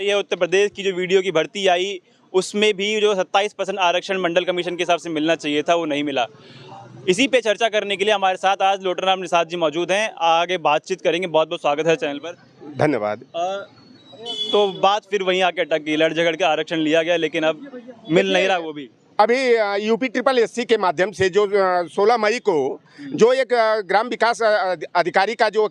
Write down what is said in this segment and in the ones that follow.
ये उत्तर प्रदेश की जो वीडियो की भर्ती आई उसमें भी जो 27% आरक्षण मंडल कमीशन के हिसाब से मिलना चाहिए था वो नहीं मिला। इसी पे चर्चा करने के लिए हमारे साथ आज लोटराम निषाद जी मौजूद हैं। आगे बातचीत करेंगे। बहुत बहुत स्वागत है चैनल पर। धन्यवाद। तो बात फिर वहीं आके अटक गई, लड़ झगड़ के आरक्षण लिया गया लेकिन अब मिल नहीं रहा वो भी। अभी यूपी ट्रिपल एससी के माध्यम से जो 16 मई को जो एक ग्राम विकास अधिकारी का जो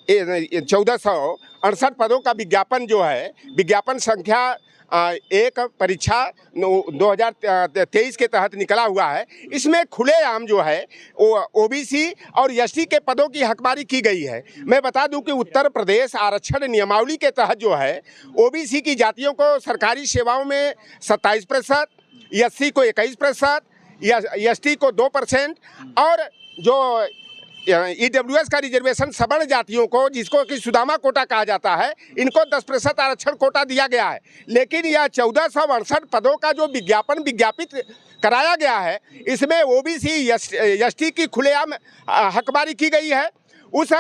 1468 पदों का विज्ञापन जो है, विज्ञापन संख्या एक परीक्षा 2023 के तहत निकला हुआ है। इसमें खुलेआम जो है ओबीसी और एसटी के पदों की हकमारी की गई है। मैं बता दूं कि उत्तर प्रदेश आरक्षण नियमावली के तहत जो है ओबीसी की जातियों को सरकारी सेवाओं में 27%, एससी को 21%, एसटी को 2% और जो ईडब्ल्यूएस का रिजर्वेशन सवर्ण जातियों को, जिसको कि सुदामा कोटा कहा जाता है, इनको 10% आरक्षण कोटा दिया गया है। लेकिन यह 1468 पदों का जो विज्ञापन विज्ञापित कराया गया है, इसमें ओबीसी एसटी की खुलेआम हकमारी की गई है। उस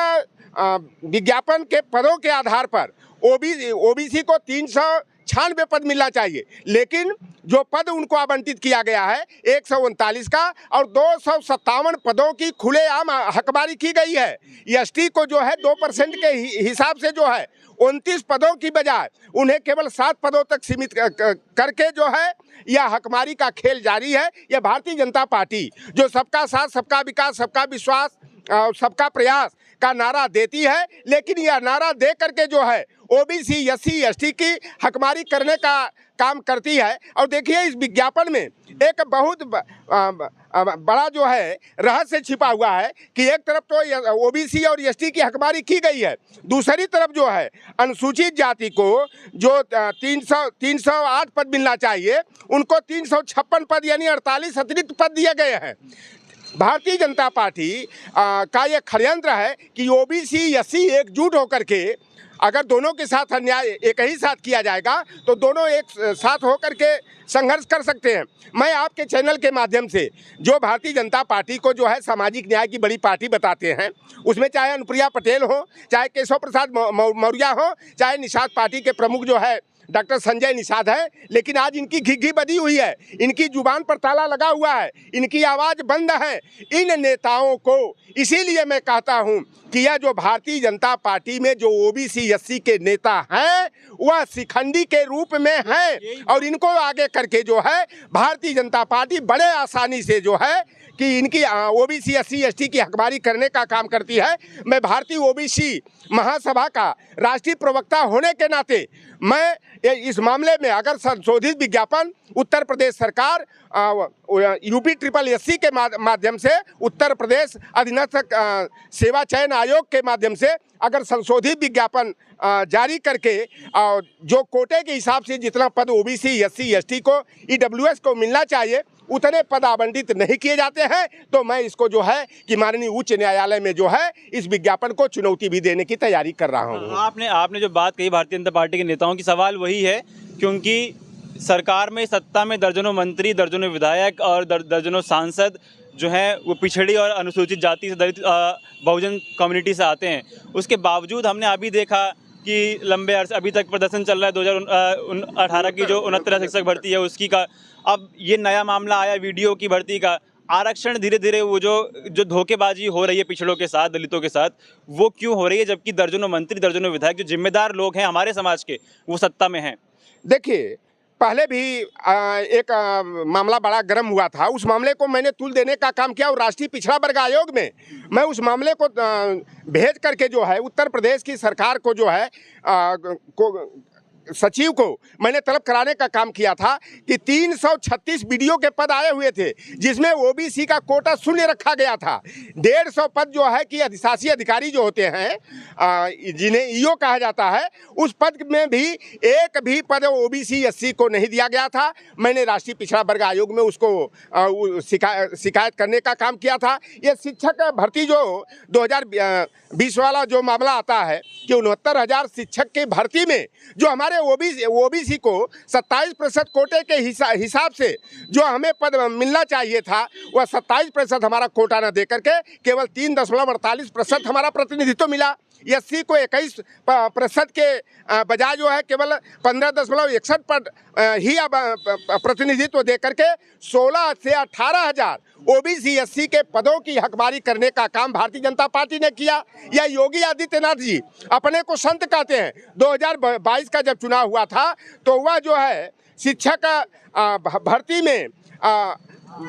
विज्ञापन के पदों के आधार पर ओबीसी को 396 पद मिलना चाहिए, लेकिन जो पद उनको आवंटित किया गया है 139 का और 257 पदों की खुलेआम हकमारी की गई है। एसटी को जो है 2% के हिसाब से जो है 29 पदों की बजाय उन्हें केवल 7 पदों तक सीमित करके जो है यह हकमारी का खेल जारी है। यह भारतीय जनता पार्टी जो सबका साथ, सबका विकास, सबका विश्वास, सबका प्रयास का नारा देती है, लेकिन यह नारा दे करके जो है ओबीसी एससी एसटी की हकमारी करने का काम करती है। और देखिए इस विज्ञापन में एक बहुत बड़ा जो है रहस्य छिपा हुआ है कि एक तरफ तो ओबीसी और एसटी की हकमारी की गई है, दूसरी तरफ जो है अनुसूचित जाति को जो 308 पद मिलना चाहिए उनको 356 पद यानी 48 अतिरिक्त पद दिए गए हैं। भारतीय जनता पार्टी का ये षड्यंत्र है कि ओबीसी एससी एकजुट होकर के अगर दोनों के साथ अन्याय एक ही साथ किया जाएगा तो दोनों एक साथ होकर के संघर्ष कर सकते हैं। मैं आपके चैनल के माध्यम से जो भारतीय जनता पार्टी को जो है सामाजिक न्याय की बड़ी पार्टी बताते हैं, उसमें चाहे अनुप्रिया पटेल हो, चाहे केशव प्रसाद मौर्य हो, चाहे निषाद पार्टी के प्रमुख जो है डॉक्टर संजय निषाद है, लेकिन आज इनकी घिघी बधी हुई है, इनकी जुबान पर ताला लगा हुआ है, इनकी आवाज़ बंद है। इन नेताओं को इसीलिए मैं कहता हूं कि यह जो भारतीय जनता पार्टी में जो ओबीसी एससी के नेता हैं वह शिखंडी के रूप में हैं और इनको आगे करके जो है भारतीय जनता पार्टी बड़े आसानी से जो है कि इनकी ओबीसी एससी एसटी की हकमारी करने का काम करती है। मैं भारतीय ओबीसी महासभा का राष्ट्रीय प्रवक्ता होने के नाते मैं इस मामले में अगर संशोधित विज्ञापन उत्तर प्रदेश सरकार यूपी ट्रिपल एससी के माध्यम से उत्तर प्रदेश अधीनस्थ सेवा चयन आयोग के माध्यम से अगर संशोधित विज्ञापन जारी करके जो कोटे के हिसाब से जितना पद ओबीसी एससी एसटी को ईडब्ल्यूएस को मिलना चाहिए उतने पद आवंटित नहीं किए जाते हैं, तो मैं इसको जो है कि माननीय उच्च न्यायालय में जो है इस विज्ञापन को चुनौती भी देने की तैयारी कर रहा हूँ। आपने जो बात कही भारतीय जनता पार्टी के नेताओं की, सवाल वही है क्योंकि सरकार में, सत्ता में दर्जनों मंत्री, दर्जनों विधायक और दर्जनों सांसद जो हैं वो पिछड़ी और अनुसूचित जाति से, दलित बहुजन कम्युनिटी से आते हैं। उसके बावजूद हमने अभी देखा कि लंबे अर्से अभी तक प्रदर्शन चल रहा है 2018 की जो 69 शिक्षक भर्ती है उसकी का। अब ये नया मामला आया वीडियो की भर्ती का। आरक्षण धीरे धीरे वो जो धोखेबाजी हो रही है पिछड़ों के साथ, दलितों के साथ, वो क्यों हो रही है जबकि दर्जनों मंत्री, दर्जनों विधायक जो जिम्मेदार लोग हैं हमारे समाज के वो सत्ता में हैं। देखिए पहले भी एक मामला बड़ा गर्म हुआ था, उस मामले को मैंने तुल देने का काम किया और राष्ट्रीय पिछड़ा वर्ग आयोग में मैं उस मामले को भेज करके जो है उत्तर प्रदेश की सरकार को जो है सचिव को मैंने तलब कराने का काम किया था कि 336 बीडीओ के पद आए हुए थे जिसमें ओबीसी का कोटा शून्य रखा गया था। 150 पद जो है कि अधिशासी अधिकारी जो होते हैं जिन्हें ईओ कहा जाता है, उस पद में भी एक भी पद ओबीसी एससी को नहीं दिया गया था। मैंने राष्ट्रीय पिछड़ा वर्ग आयोग में उसको शिकायत करने का काम किया था। ये शिक्षक भर्ती जो 2020 वाला जो मामला आता है कि 69,000 शिक्षक की भर्ती में जो हमारे ओबीसी को 27% कोटे के हिसाब से जो हमें पद मिलना चाहिए था वह 27% हमारा कोटा न दे करके केवल 3.48% हमारा प्रतिनिधित्व मिला। एससी को 21% के बजाय जो है केवल 15.61 ही अब प्रतिनिधित्व दे करके 16 से 18,000 ओबीसी एससी के पदों की हकमारी करने का काम भारतीय जनता पार्टी ने किया। या योगी आदित्यनाथ जी अपने को संत कहते हैं। 2022 का जब चुनाव हुआ था तो वह जो है शिक्षक भर्ती में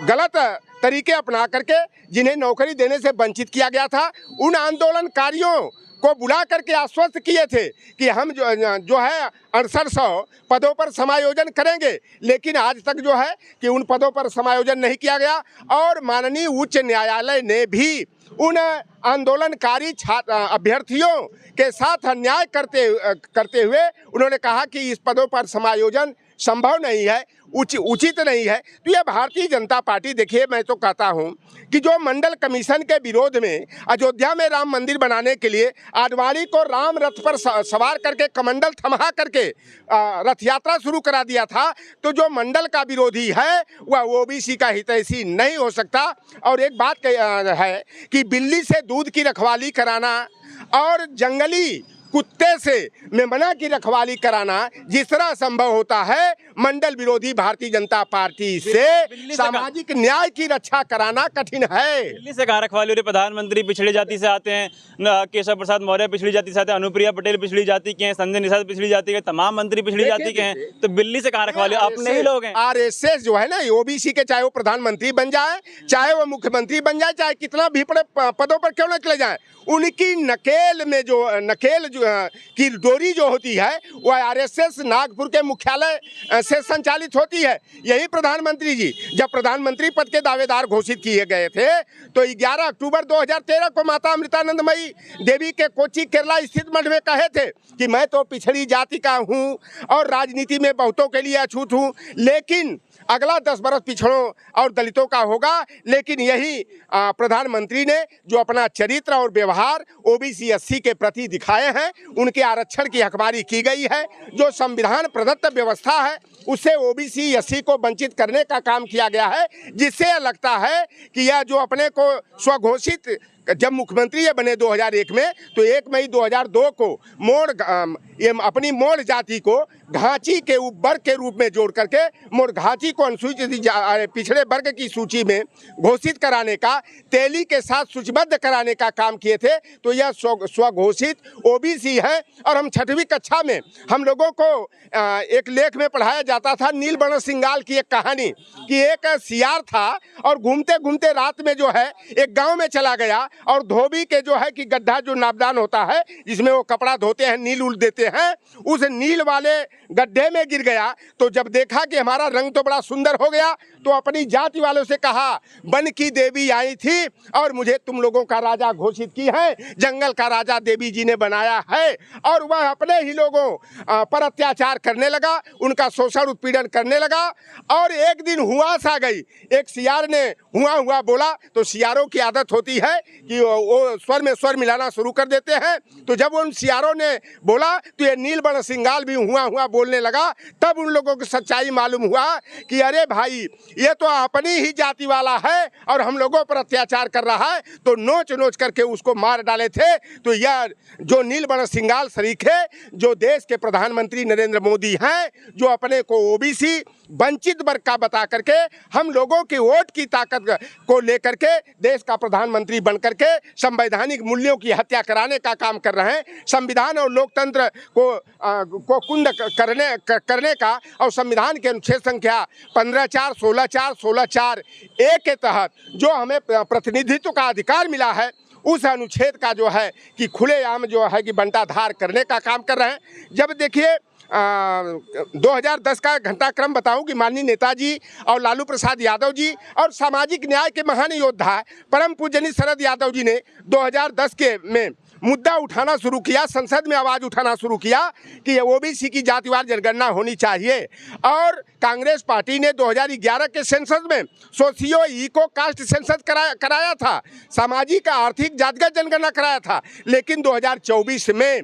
गलत तरीके अपना करके जिन्हें नौकरी देने से वंचित किया गया था, उन आंदोलनकारियों को बुला करके आश्वस्त किए थे कि हम जो है 6800 पदों पर समायोजन करेंगे, लेकिन आज तक जो है कि उन पदों पर समायोजन नहीं किया गया। और माननीय उच्च न्यायालय ने भी उन आंदोलनकारी अभ्यर्थियों के साथ अन्याय करते हुए उन्होंने कहा कि इस पदों पर समायोजन संभव नहीं है, उचित नहीं है। तो यह भारतीय जनता पार्टी, देखिए मैं तो कहता हूं कि जो मंडल कमीशन के विरोध में अयोध्या में राम मंदिर बनाने के लिए आडवाणी को राम रथ पर सवार करके कमंडल थमा करके रथ यात्रा शुरू करा दिया था, तो जो मंडल का विरोधी है वह ओबीसी का हितैषी नहीं हो सकता। और एक बात है कि बिल्ली से दूध की रखवाली कराना और जंगली कुत्ते से मेमना की रखवाली कराना जिस तरह संभव होता है, मंडल विरोधी भारतीय जनता पार्टी से सामाजिक न्याय की रक्षा कराना कठिन है। दिल्ली से कहाँ रखवाली हो रही? प्रधानमंत्री पिछड़ी जाति से आते हैं, केशव प्रसाद मौर्य पिछड़ी जाति से आते हैं, अनुप्रिया पटेल पिछड़ी जाति के हैं, संजय निषाद पिछड़ी जाति के, तमाम मंत्री पिछड़ी जाति के हैं, तो दिल्ली से कहाँ रखवाली? अपने ही लोग हैं। आरएसएस जो है ना ओबीसी के, चाहे वो प्रधानमंत्री बन जाए, चाहे वो मुख्यमंत्री बन जाए, चाहे कितना भी बड़े पदों पर क्यों न चले जाए, उनकी नकेल में जो की डोरी जो होती है वह आरएसएस नागपुर के मुख्यालय से संचालित होती है। यही प्रधानमंत्री जी जब प्रधानमंत्री पद के दावेदार घोषित किए गए थे तो 11 अक्टूबर 2013 को माता अमृतानंदमयी देवी के कोच्चि केरला स्थित मठ में कहे थे कि मैं तो पिछड़ी जाति का हूं और राजनीति में बहुतों के लिए अछूत हूं, लेकिन अगला 10 बरस पिछड़ों और दलितों का होगा। लेकिन यही प्रधानमंत्री ने जो अपना चरित्र और व्यवहार ओबीसी एससी के प्रति दिखाए हैं, उनके आरक्षण की हकमारी की गई है। जो संविधान प्रदत्त व्यवस्था है उससे ओबीसी एससी को वंचित करने का काम किया गया है, जिससे लगता है कि यह जो अपने को स्वघोषित, जब मुख्यमंत्री ये बने 2001 में तो 1 मई 2002 को अपनी मोड़ जाति को घाची के उपवर्ग के रूप में जोड़ करके मोड़ घाची को अनुसूचित पिछड़े वर्ग की सूची में घोषित कराने का, तेली के साथ सूचीबद्ध कराने का काम किए थे। तो यह स्वघोषित ओबीसी है। और हम 6वीं कक्षा में हम लोगों को एक लेख में पढ़ाया जाता था नीलबण सिंगाल की एक कहानी कि एक सियार था और घूमते घूमते रात में जो है एक गांव में चला गया और धोबी के जो है कि गड्ढा जो नापदान होता है जिसमें वो कपड़ा धोते हैं, नील उल देते हैं, उस नील वाले गड्ढे में गिर गया। तो जब देखा कि हमारा रंग तो बड़ा सुंदर हो गया तो अपनी जाति वालों से कहा वन की देवी आई थी और मुझे तुम लोगों का राजा घोषित की है, जंगल का राजा देवी जी ने बनाया है। और वह अपने ही लोगों पर अत्याचार करने लगा, उनका शोषण उत्पीड़न करने लगा। और एक दिन हुआस आ गई, एक सियार ने हुआ हुआ बोला तो सियारों की आदत होती है कि वो स्वर में स्वर मिलाना शुरू कर देते हैं। तो जब उन सियारों ने बोला तो ये नीलबण सिंगाल भी हुआ हुआ बोलने लगा। तब उन लोगों को सच्चाई मालूम हुआ कि अरे भाई ये तो अपनी ही जाति वाला है और हम लोगों पर अत्याचार कर रहा है। तो नोच नोच करके उसको मार डाले थे। तो यह जो नीलबण सिंगाल शरीक है, जो देश के प्रधानमंत्री नरेंद्र मोदी हैं, जो अपने को ओबीसी वंचित वर्ग का बता करके हम लोगों की वोट की ताकत को लेकर के देश का प्रधानमंत्री बन करके संवैधानिक मूल्यों की हत्या कराने का काम कर रहे हैं। संविधान और लोकतंत्र को कुंद करने का और संविधान के अनुच्छेद संख्या 15(4), 16(4), 16(4) ए के तहत जो हमें प्रतिनिधित्व का अधिकार मिला है, उस अनुच्छेद का जो है कि खुलेआम जो है कि बंटाधार करने का काम कर रहे हैं। जब देखिए 2010 का घटनाक्रम बताऊं कि माननीय नेताजी और लालू प्रसाद यादव जी और सामाजिक न्याय के महान योद्धा परम पूजनीय शरद यादव जी ने 2010 के में मुद्दा उठाना शुरू किया, संसद में आवाज़ उठाना शुरू किया कि ओबीसी की जातिवार जनगणना होनी चाहिए। और कांग्रेस पार्टी ने 2011 के सेंसस में सोशियो इको कास्ट सेंसस कराया था, सामाजिक आर्थिक जातिगत जनगणना कराया था। लेकिन 2024 में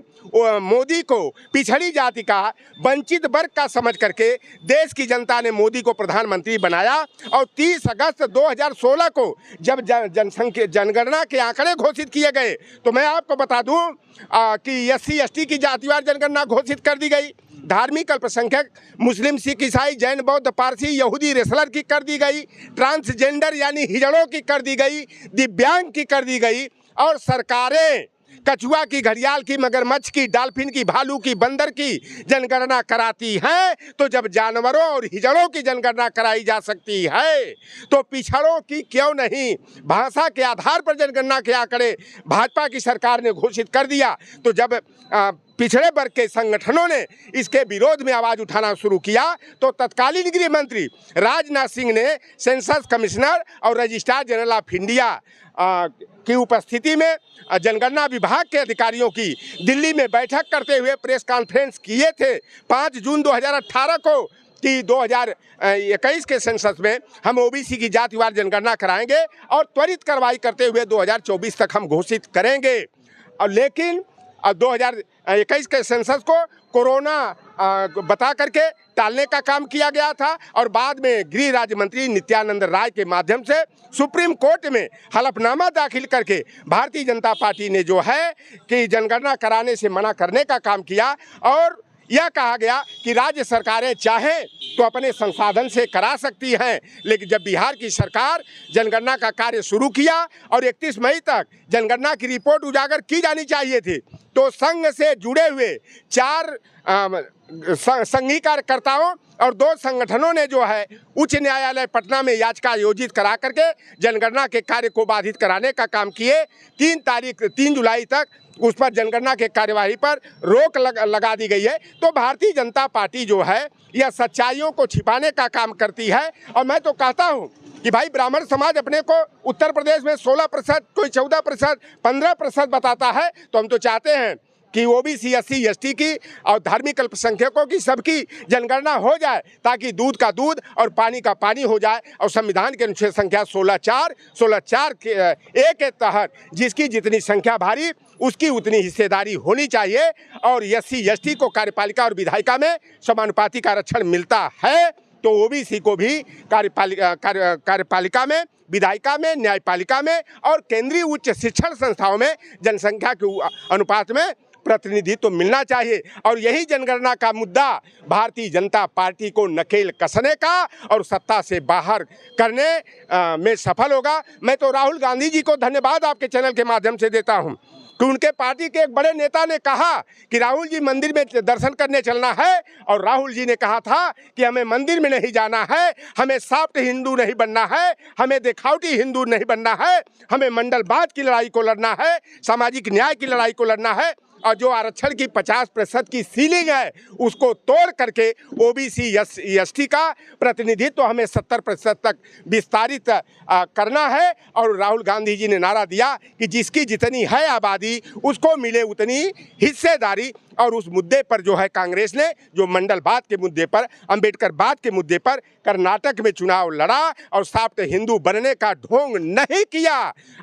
मोदी को पिछड़ी जाति का वंचित वर्ग का समझ करके देश की जनता ने मोदी को प्रधानमंत्री बनाया। और 30 अगस्त 2016 को जब जनगणना के आंकड़े घोषित किए गए तो मैं आपको बता दूं कि SC ST की जातिवार जनगणना घोषित कर दी गई, धार्मिक अल्पसंख्यक मुस्लिम, सिख, ईसाई, जैन, बौद्ध, पारसी, यहूदी, रेसलर की कर दी गई, ट्रांसजेंडर यानी हिजड़ों की कर दी गई, दिव्यांग की कर दी गई, और सरकारें कछुआ की, घड़ियाल की, मगरमच्छ की, डॉल्फिन की, भालू की, बंदर की जनगणना कराती हैं, तो जब जानवरों और हिजड़ों की जनगणना कराई जा सकती है तो पिछड़ों की क्यों नहीं? भाषा के आधार पर जनगणना के आंकड़े भाजपा की सरकार ने घोषित कर दिया, तो जब पिछड़े वर्ग के संगठनों ने इसके विरोध में आवाज़ उठाना शुरू किया तो तत्कालीन गृह मंत्री राजनाथ सिंह ने सेंसस कमिश्नर और रजिस्ट्रार जनरल ऑफ इंडिया की उपस्थिति में जनगणना विभाग के अधिकारियों की दिल्ली में बैठक करते हुए प्रेस कॉन्फ्रेंस किए थे 5 जून 2018 को कि 2021 के सेंसस में हम OBC की जातिवार जनगणना कराएंगे और त्वरित कार्रवाई करते हुए 2024 तक हम घोषित करेंगे। और लेकिन 2021 के सेंसस को कोरोना बता करके टालने का काम किया गया था और बाद में गृह राज्य मंत्री नित्यानंद राय के माध्यम से सुप्रीम कोर्ट में हलफनामा दाखिल करके भारतीय जनता पार्टी ने जो है कि जनगणना कराने से मना करने का काम किया और यह कहा गया कि राज्य सरकारें चाहें तो अपने संसाधन से करा सकती हैं। लेकिन जब बिहार की सरकार जनगणना का कार्य शुरू किया और 31 मई तक जनगणना की रिपोर्ट उजागर की जानी चाहिए थी, तो संघ से जुड़े हुए 4 संघीय कार्यकर्ताओं और 2 संगठनों ने जो है उच्च न्यायालय पटना में याचिका आयोजित करा करके जनगणना के कार्य को बाधित कराने का काम किए। 3 जुलाई तक उस पर जनगणना के कार्यवाही पर रोक लगा दी गई है। तो भारतीय जनता पार्टी जो है यह सच्चाइयों को छिपाने का काम करती है। और मैं तो कहता हूँ कि भाई ब्राह्मण समाज अपने को उत्तर प्रदेश में 16%, कोई 14%, 15% बताता है, तो हम तो चाहते हैं कि OBC SC ST की और धार्मिक अल्पसंख्यकों की सबकी जनगणना हो जाए ताकि दूध का दूध और पानी का पानी हो जाए। और संविधान के अनुच्छेद संख्या 16(4) के तहत जिसकी जितनी संख्या भारी उसकी उतनी हिस्सेदारी होनी चाहिए और SC ST को कार्यपालिका और विधायिका में समानुपातिक आरक्षण मिलता है तो OBC को भी कार्यपालिका में, विधायिका में, न्यायपालिका में और केंद्रीय उच्च शिक्षण संस्थाओं में जनसंख्या के अनुपात में प्रतिनिधित्व तो मिलना चाहिए। और यही जनगणना का मुद्दा भारतीय जनता पार्टी को नकेल कसने का और सत्ता से बाहर करने में सफल होगा। मैं तो राहुल गांधी जी को धन्यवाद आपके चैनल के माध्यम से देता हूं कि उनके पार्टी के एक बड़े नेता ने कहा कि राहुल जी मंदिर में दर्शन करने चलना है और राहुल जी ने कहा था कि हमें मंदिर में नहीं जाना है, हमें सॉफ्ट हिंदू नहीं बनना है, हमें दिखावटी हिंदू नहीं बनना है, हमें मंडलवाद की लड़ाई को लड़ना है, सामाजिक न्याय की लड़ाई को लड़ना है और जो आरक्षण की 50% की सीलिंग है उसको तोड़ करके OBC ST का प्रतिनिधित्व तो हमें 70% तक विस्तारित करना है। और राहुल गांधी जी ने नारा दिया कि जिसकी जितनी है आबादी उसको मिले उतनी हिस्सेदारी। और उस मुद्दे पर जो है कांग्रेस ने जो मंडलवाद के मुद्दे पर, अंबेडकरवाद के मुद्दे पर कर्नाटक में चुनाव लड़ा और सॉफ्ट हिंदू बनने का ढोंग नहीं किया।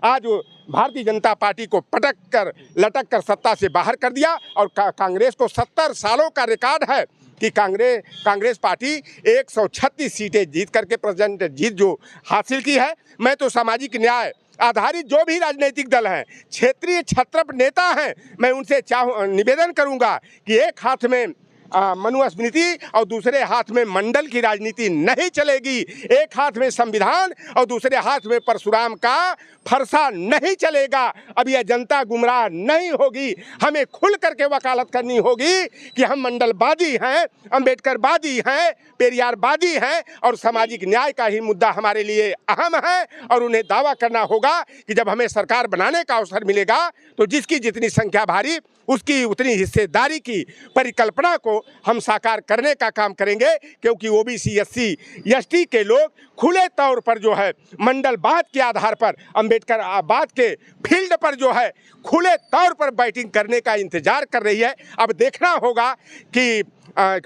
आज भारतीय जनता पार्टी को पटक कर लटक कर सत्ता से बाहर कर दिया और कांग्रेस को 70 सालों का रिकॉर्ड है कि कांग्रेस पार्टी 136 सीटें जीत करके प्रेसिडेंट जीत जो हासिल की है। मैं तो सामाजिक न्याय आधारित जो भी राजनीतिक दल हैं, क्षेत्रीय छत्रप नेता हैं, मैं उनसे निवेदन करूंगा कि एक हाथ में मनुस्मृति और दूसरे हाथ में मंडल की राजनीति नहीं चलेगी। एक हाथ में संविधान और दूसरे हाथ में परशुराम का फरसा नहीं चलेगा। अब यह जनता गुमराह नहीं होगी। हमें खुल करके वकालत करनी होगी कि हम मंडलवादी हैं, अंबेडकरवादी हैं, पेरियारवादी हैं और सामाजिक न्याय का ही मुद्दा हमारे लिए अहम है। और उन्हें दावा करना होगा कि जब हमें सरकार बनाने का अवसर मिलेगा तो जिसकी जितनी संख्या भारी उसकी उतनी हिस्सेदारी की परिकल्पना को हम साकार करने का काम करेंगे। क्योंकि OBC SC ST के लोग खुले तौर पर जो है मंडलवाद के आधार पर, अंबेडकरवाद के फील्ड पर जो है खुले तौर पर बैटिंग करने का इंतजार कर रही है। अब देखना होगा कि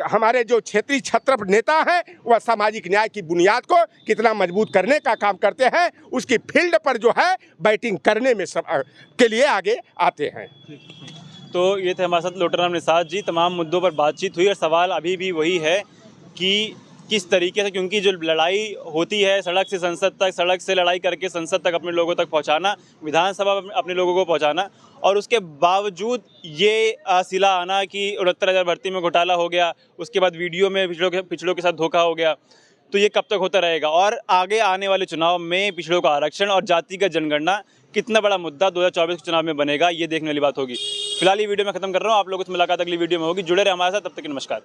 हमारे जो क्षेत्रीय छत्रप नेता हैं वह सामाजिक न्याय की बुनियाद को कितना मजबूत करने का काम करते हैं, उसकी फील्ड पर जो है बैटिंग करने में के लिए आगे आते हैं। तो ये थे हमारे साथ लोटाराम निषाद जी। तमाम मुद्दों पर बातचीत हुई और सवाल अभी भी वही है कि किस तरीके से, क्योंकि जो लड़ाई होती है सड़क से संसद तक, सड़क से लड़ाई करके संसद तक अपने लोगों तक पहुंचाना, विधानसभा अपने लोगों को पहुंचाना, और उसके बावजूद ये सिला आना कि 69,000 भर्ती में घोटाला हो गया, उसके बाद वीडियो में पिछड़ों के साथ धोखा हो गया, तो ये कब तक होता रहेगा। और आगे आने वाले चुनाव में पिछड़ों का आरक्षण और जातिगत जनगणना कितना बड़ा मुद्दा 2024 के चुनाव में बनेगा, ये देखने वाली बात होगी। फिलहाल ये वीडियो मैं खत्म कर रहा हूँ, आप लोगों से मुलाकात अगली वीडियो में होगी। जुड़े रहे हमारे साथ, तब तक नमस्कार।